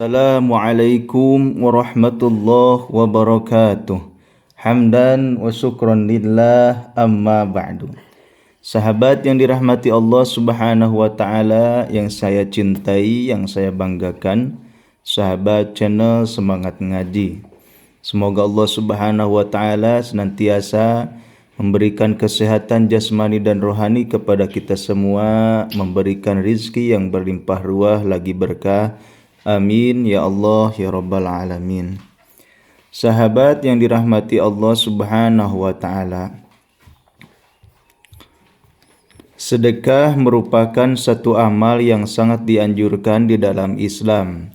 Assalamualaikum warahmatullahi wabarakatuh. Hamdan wa syukran lillah amma ba'du. Sahabat yang dirahmati Allah Subhanahu wa taala, yang saya cintai, yang saya banggakan, sahabat channel Semangat Ngaji. Semoga Allah Subhanahu wa taala senantiasa memberikan kesehatan jasmani dan rohani kepada kita semua, memberikan rizki yang berlimpah ruah lagi berkah. Amin ya Allah ya Rabbal Alamin. Sahabat yang dirahmati Allah Subhanahu wa taala, sedekah merupakan satu amal yang sangat dianjurkan di dalam Islam.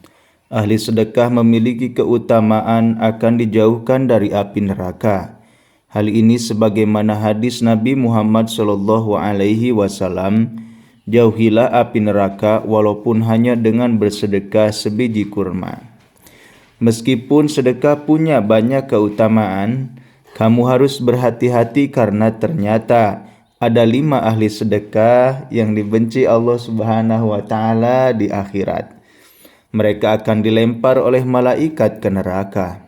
Ahli sedekah memiliki keutamaan akan dijauhkan dari api neraka. Hal ini sebagaimana hadis Nabi Muhammad SAW, jauhilah api neraka walaupun hanya dengan bersedekah sebiji kurma. Meskipun sedekah punya banyak keutamaan, kamu harus berhati-hati karena ternyata ada 5 ahli sedekah yang dibenci Allah Subhanahu wa taala di akhirat. Mereka akan dilempar oleh malaikat ke neraka.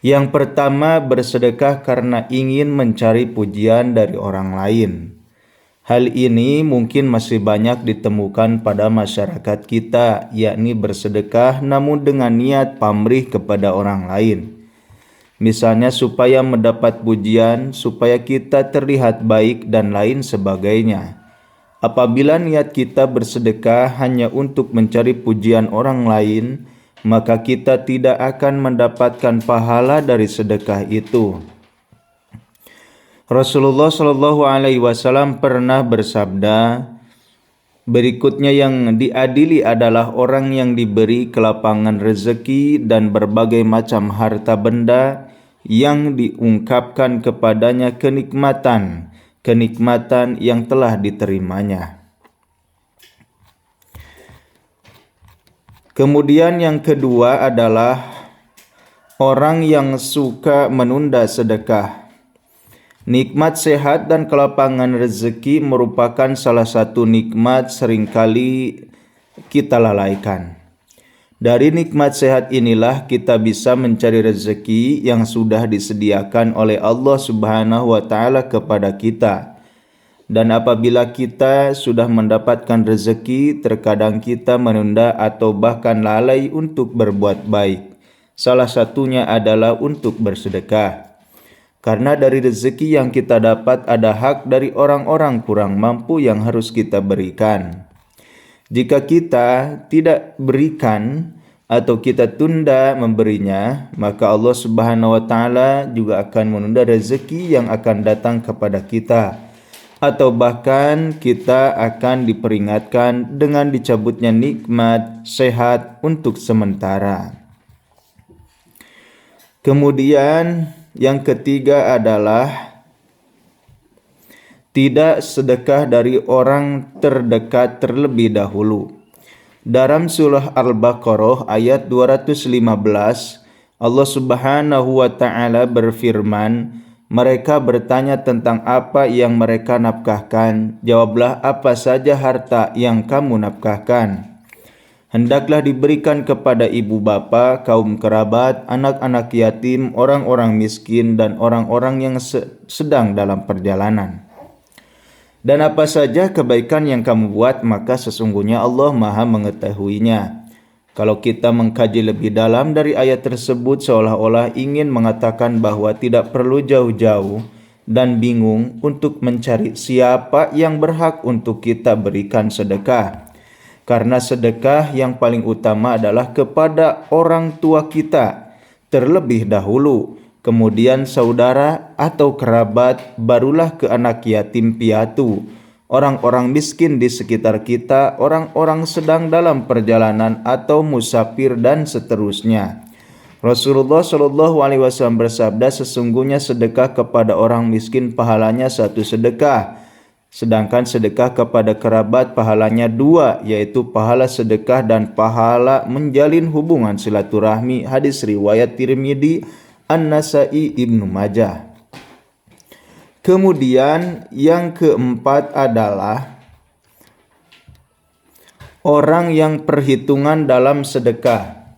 Yang pertama, bersedekah karena ingin mencari pujian dari orang lain. Hal ini mungkin masih banyak ditemukan pada masyarakat kita, yakni bersedekah namun dengan niat pamrih kepada orang lain. Misalnya supaya mendapat pujian, supaya kita terlihat baik dan lain sebagainya. Apabila niat kita bersedekah hanya untuk mencari pujian orang lain, maka kita tidak akan mendapatkan pahala dari sedekah itu. Rasulullah Shallallahu Alaihi Wasallam pernah bersabda, berikutnya yang diadili adalah orang yang diberi kelapangan rezeki dan berbagai macam harta benda yang diungkapkan kepadanya kenikmatan yang telah diterimanya. Kemudian yang kedua adalah orang yang suka menunda sedekah. Nikmat sehat dan kelapangan rezeki merupakan salah satu nikmat seringkali kita lalaikan. Dari nikmat sehat inilah kita bisa mencari rezeki yang sudah disediakan oleh Allah Subhanahu wa taala kepada kita. Dan apabila kita sudah mendapatkan rezeki, terkadang kita menunda atau bahkan lalai untuk berbuat baik. Salah satunya adalah untuk bersedekah. Karena dari rezeki yang kita dapat ada hak dari orang-orang kurang mampu yang harus kita berikan. Jika kita tidak berikan atau kita tunda memberinya, maka Allah Subhanahu wa taala juga akan menunda rezeki yang akan datang kepada kita. Atau bahkan kita akan diperingatkan dengan dicabutnya nikmat sehat untuk sementara. Kemudian yang ketiga adalah tidak sedekah dari orang terdekat terlebih dahulu. Dalam surah Al-Baqarah ayat 215, Allah Subhanahu wa taala berfirman, mereka bertanya tentang apa yang mereka nafkahkan. Jawablah, apa saja harta yang kamu nafkahkan. Hendaklah diberikan kepada ibu bapa, kaum kerabat, anak-anak yatim, orang-orang miskin, dan orang-orang yang sedang dalam perjalanan. Dan apa saja kebaikan yang kamu buat, maka sesungguhnya Allah Maha mengetahuinya. Kalau kita mengkaji lebih dalam dari ayat tersebut, seolah-olah ingin mengatakan bahwa tidak perlu jauh-jauh dan bingung untuk mencari siapa yang berhak untuk kita berikan sedekah. Karena sedekah yang paling utama adalah kepada orang tua kita terlebih dahulu, kemudian saudara atau kerabat, barulah ke anak yatim piatu, orang-orang miskin di sekitar kita, orang-orang sedang dalam perjalanan atau musafir dan seterusnya. Rasulullah Shallallahu Alaihi Wasallam bersabda, sesungguhnya sedekah kepada orang miskin pahalanya 1 sedekah. Sedangkan sedekah kepada kerabat pahalanya 2, yaitu pahala sedekah dan pahala menjalin hubungan silaturahmi. Hadis riwayat Tirmidzi, An-Nasai, Ibnu Majah. Kemudian yang keempat adalah orang yang perhitungan dalam sedekah.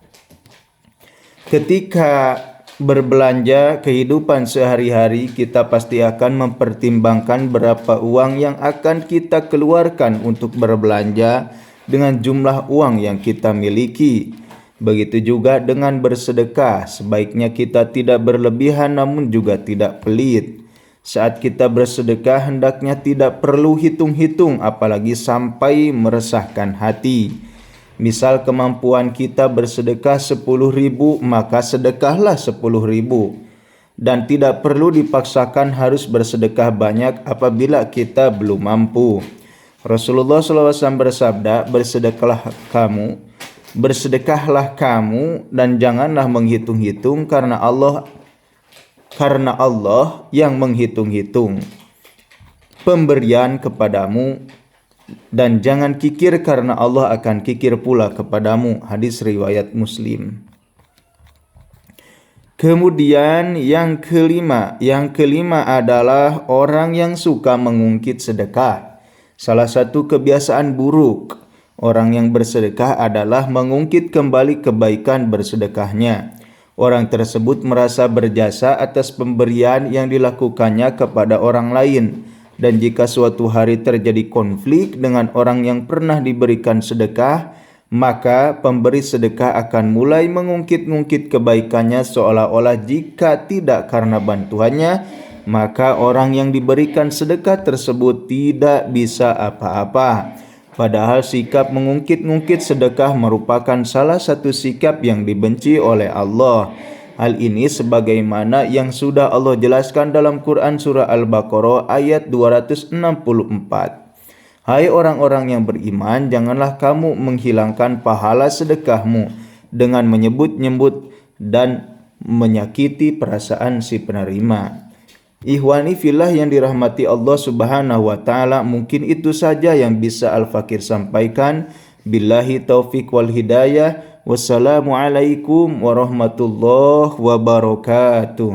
Ketika berbelanja kehidupan sehari-hari, kita pasti akan mempertimbangkan berapa uang yang akan kita keluarkan untuk berbelanja dengan jumlah uang yang kita miliki. Begitu juga dengan bersedekah, sebaiknya kita tidak berlebihan namun juga tidak pelit. Saat kita bersedekah hendaknya tidak perlu hitung-hitung apalagi sampai meresahkan hati. Misal kemampuan kita bersedekah 10.000, maka sedekahlah 10.000. Dan tidak perlu dipaksakan harus bersedekah banyak apabila kita belum mampu. Rasulullah SAW bersabda, bersedekahlah kamu dan janganlah menghitung-hitung karena Allah yang menghitung-hitung pemberian kepadamu, dan jangan kikir karena Allah akan kikir pula kepadamu. Hadis riwayat Muslim. Kemudian yang kelima adalah orang yang suka mengungkit sedekah. Salah satu kebiasaan buruk orang yang bersedekah adalah mengungkit kembali kebaikan bersedekahnya. Orang tersebut merasa berjasa atas pemberian yang dilakukannya kepada orang lain, dan jika suatu hari terjadi konflik dengan orang yang pernah diberikan sedekah, maka pemberi sedekah akan mulai mengungkit-ungkit kebaikannya seolah-olah jika tidak karena bantuannya, maka orang yang diberikan sedekah tersebut tidak bisa apa-apa. Padahal sikap mengungkit-ungkit sedekah merupakan salah satu sikap yang dibenci oleh Allah. Hal ini sebagaimana yang sudah Allah jelaskan dalam Quran surah Al-Baqarah ayat 264. Hai orang-orang yang beriman, janganlah kamu menghilangkan pahala sedekahmu dengan menyebut-nyebut dan menyakiti perasaan si penerima. Ikhwani fillah yang dirahmati Allah Subhanahu wa taala, mungkin itu saja yang bisa Al-Fakir sampaikan. Billahi taufik wal hidayah. Wassalamualaikum warahmatullahi wabarakatuh.